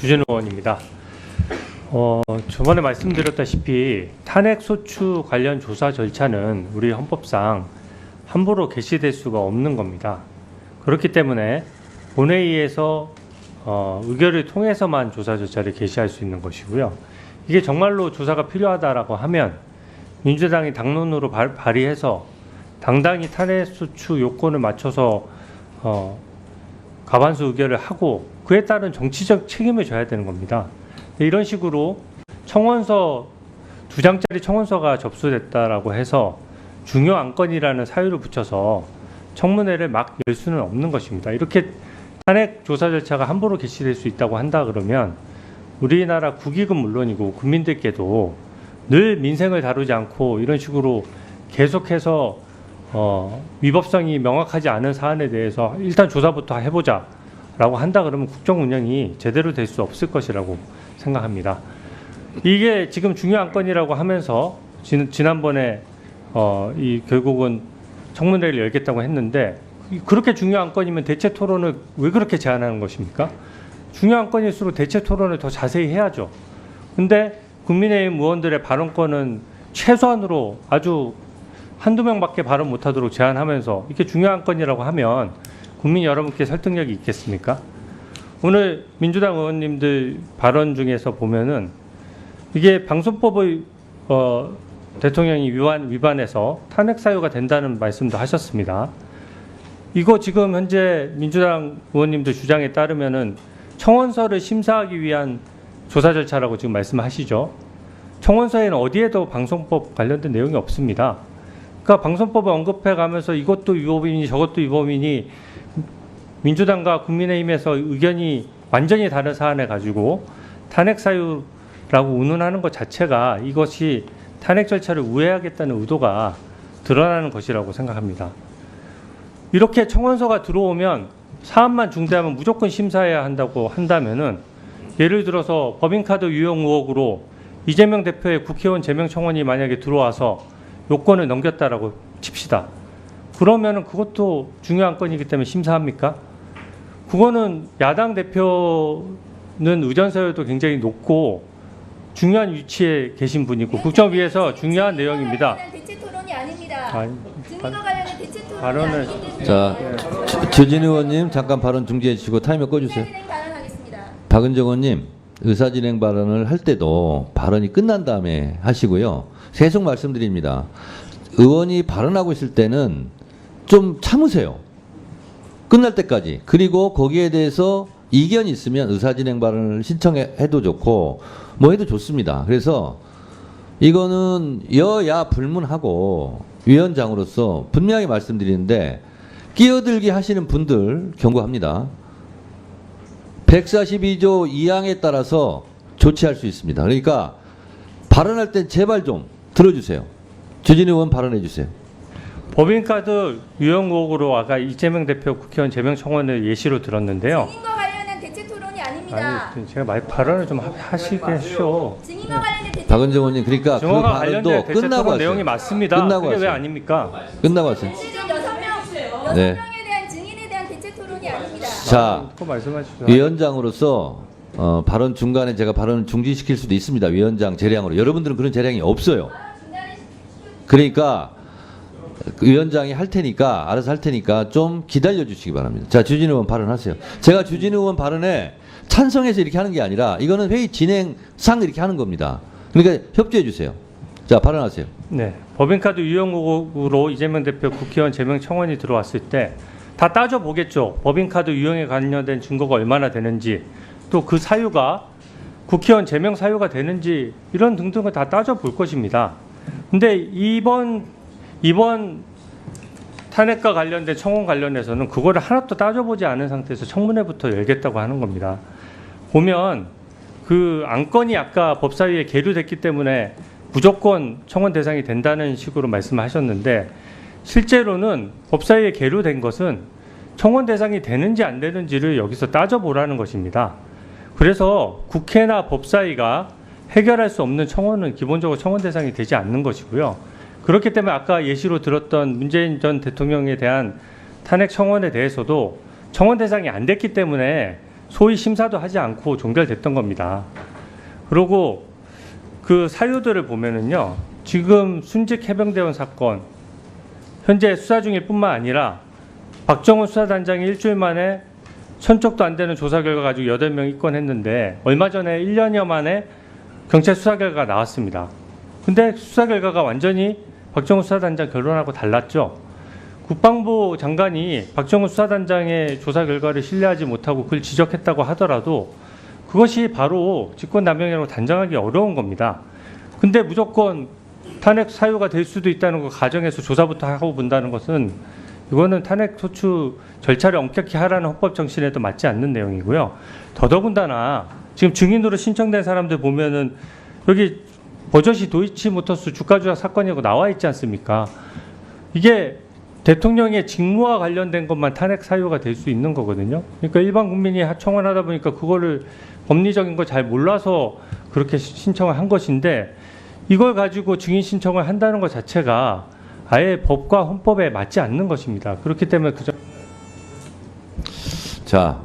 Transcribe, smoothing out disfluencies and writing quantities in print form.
주진우 의원입니다. 저번에 말씀드렸다시피 탄핵소추 관련 조사 절차는 우리 헌법상 함부로 개시될 수가 없는 겁니다. 그렇기 때문에 본회의에서 의결을 통해서만 조사 절차를 개시할 수 있는 것이고요. 이게 정말로 조사가 필요하다라고 하면 민주당이 당론으로 발의해서 당당히 탄핵소추 요건을 맞춰서 과반수 의결을 하고 그에 따른 정치적 책임을 져야 되는 겁니다. 이런 식으로 청원서 2장짜리 청원서가 접수됐다라고 해서 중요 안건이라는 사유를 붙여서 청문회를 막 열 수는 없는 것입니다. 이렇게 탄핵 조사 절차가 함부로 개시될 수 있다고 한다 그러면 우리나라 국익은 물론이고 국민들께도 늘 민생을 다루지 않고 이런 식으로 계속해서 위법성이 명확하지 않은 사안에 대해서 일단 조사부터 해보자 라고 한다 그러면 국정 운영이 제대로 될 수 없을 것이라고 생각합니다. 이게 지금 중요 안건이라고 하면서 지난번에 결국은 청문회를 열겠다고 했는데 그렇게 중요한 건이면 대체 토론을 왜 그렇게 제안하는 것입니까? 중요한 건일수록 대체 토론을 더 자세히 해야죠. 근데 국민의힘 의원들의 발언권은 최소한으로 아주 한두 명밖에 발언 못하도록 제한하면서 이렇게 중요한 건이라고 하면 국민 여러분께 설득력이 있겠습니까? 오늘 민주당 의원님들 발언 중에서 보면은 이게 방송법의 대통령이 위반해서 탄핵 사유가 된다는 말씀도 하셨습니다. 이거 지금 현재 민주당 의원님들 주장에 따르면은 청원서를 심사하기 위한 조사 절차라고 지금 말씀하시죠. 청원서에는 어디에도 방송법 관련된 내용이 없습니다. 그러니까 방송법을 언급해 가면서 이것도 위법이니 저것도 위법이니 민주당과 국민의힘에서 의견이 완전히 다른 사안에 가지고 탄핵 사유라고 운운하는 것 자체가 이것이 탄핵 절차를 우회하겠다는 의도가 드러나는 것이라고 생각합니다. 이렇게 청원서가 들어오면 사안만 중대하면 무조건 심사해야 한다고 한다면은 예를 들어서 법인카드 유용 의혹으로 이재명 대표의 국회의원 제명 청원이 만약에 들어와서 요건을 넘겼다라고 칩시다. 그러면은 그것도 중요한 건이기 때문에 심사합니까? 그거는 야당 대표는 의전서열도 굉장히 높고 중요한 위치에 계신 분이고 국정위에서 중요한 내용입니다. 대체 토론이 아닙니다. 증거 관련된 대체 토론이 발언을 아니기 때문에. 자, 주진우 의원님 잠깐 발언 중지해 주시고 타이머 꺼주세요. 의사진행 발언하겠습니다. 박은정 의원님 의사진행 발언을 할 때도 발언이 끝난 다음에 하시고요. 계속 말씀드립니다. 의원이 발언하고 있을 때는 좀 참으세요. 끝날 때까지. 그리고 거기에 대해서 이견이 있으면 의사진행 발언을 신청해도 좋고 뭐 해도 좋습니다. 그래서 이거는 여야 불문하고 위원장으로서 분명히 말씀드리는데 끼어들기 하시는 분들 경고합니다. 142조 2항에 따라서 조치할 수 있습니다. 그러니까 발언할 땐 제발 좀 들어주세요. 주진우 의원 발언해 주세요. 법인카드 유용 의혹으로 아까 이재명 대표 국회의원 제명 청원을 예시로 들었는데요. 증인과 관련된 대체 토론이 아닙니다. 아니, 제가 발언을 좀 하시겠죠. 증인과 관련된 대체 박은정 의원님 그러니까 그 증언과 발언도 관련된 대체 끝나고 토론 하세요. 내용이 맞습니다. 끝나고 그게 왜 하세요. 아닙니까? 끝나고 하세요. 지금 6명에 네. 대한 증인에 대한 대체 토론이 아닙니다. 자, 또 말씀하시죠. 위원장으로서 발언 중간에 제가 발언을 중지시킬 수도 있습니다. 위원장 재량으로. 여러분들은 그런 재량이 없어요. 그러니까 위원장이 할 테니까 알아서 할 테니까 좀 기다려 주시기 바랍니다. 자, 주진우 의원 발언하세요. 제가 주진우 의원 발언에 찬성해서 이렇게 하는 게 아니라 이거는 회의 진행상 이렇게 하는 겁니다. 그러니까 협조해 주세요. 자, 발언하세요. 네, 법인카드 유용 의혹으로 이재명 대표 국회의원 제명 청원이 들어왔을 때 다 따져보겠죠. 법인카드 유용에 관련된 증거가 얼마나 되는지 또 그 사유가 국회의원 제명 사유가 되는지 이런 등등을 다 따져볼 것입니다. 근데 이번 탄핵과 관련된 청원 관련해서는 그거를 하나도 따져보지 않은 상태에서 청문회부터 열겠다고 하는 겁니다. 보면 그 안건이 아까 법사위에 계류됐기 때문에 무조건 청원 대상이 된다는 식으로 말씀하셨는데 실제로는 법사위에 계류된 것은 청원 대상이 되는지 안 되는지를 여기서 따져보라는 것입니다. 그래서 국회나 법사위가 해결할 수 없는 청원은 기본적으로 청원 대상이 되지 않는 것이고요. 그렇기 때문에 아까 예시로 들었던 문재인 전 대통령에 대한 탄핵 청원에 대해서도 청원 대상이 안 됐기 때문에 소위 심사도 하지 않고 종결됐던 겁니다. 그리고 그 사유들을 보면은요, 지금 순직 해병대원 사건 현재 수사 중일 뿐만 아니라 박정훈 수사단장이 일주일 만에 1000쪽도 안 되는 조사 결과 가지고 8명 입건했는데 얼마 전에 1년여 만에 경찰 수사 결과가 나왔습니다. 근데 수사 결과가 완전히 박정훈 수사단장 결론하고 달랐죠. 국방부 장관이 박정훈 수사단장의 조사 결과를 신뢰하지 못하고 그걸 지적했다고 하더라도 그것이 바로 직권남용이라고 단정하기 어려운 겁니다. 근데 무조건 탄핵 사유가 될 수도 있다는 거 가정해서 조사부터 하고 본다는 것은 이거는 탄핵 소추 절차를 엄격히 하라는 헌법 정신에도 맞지 않는 내용이고요. 더더군다나 지금 증인으로 신청된 사람들 보면은 여기 버젓이 도이치모터스 주가 조작 사건이라고 나와 있지 않습니까? 이게 대통령의 직무와 관련된 것만 탄핵 사유가 될 수 있는 거거든요. 그러니까 일반 국민이 청원하다 보니까 그거를 법리적인 걸 잘 몰라서 그렇게 신청을 한 것인데 이걸 가지고 증인 신청을 한다는 것 자체가 아예 법과 헌법에 맞지 않는 것입니다. 그렇기 때문에 자,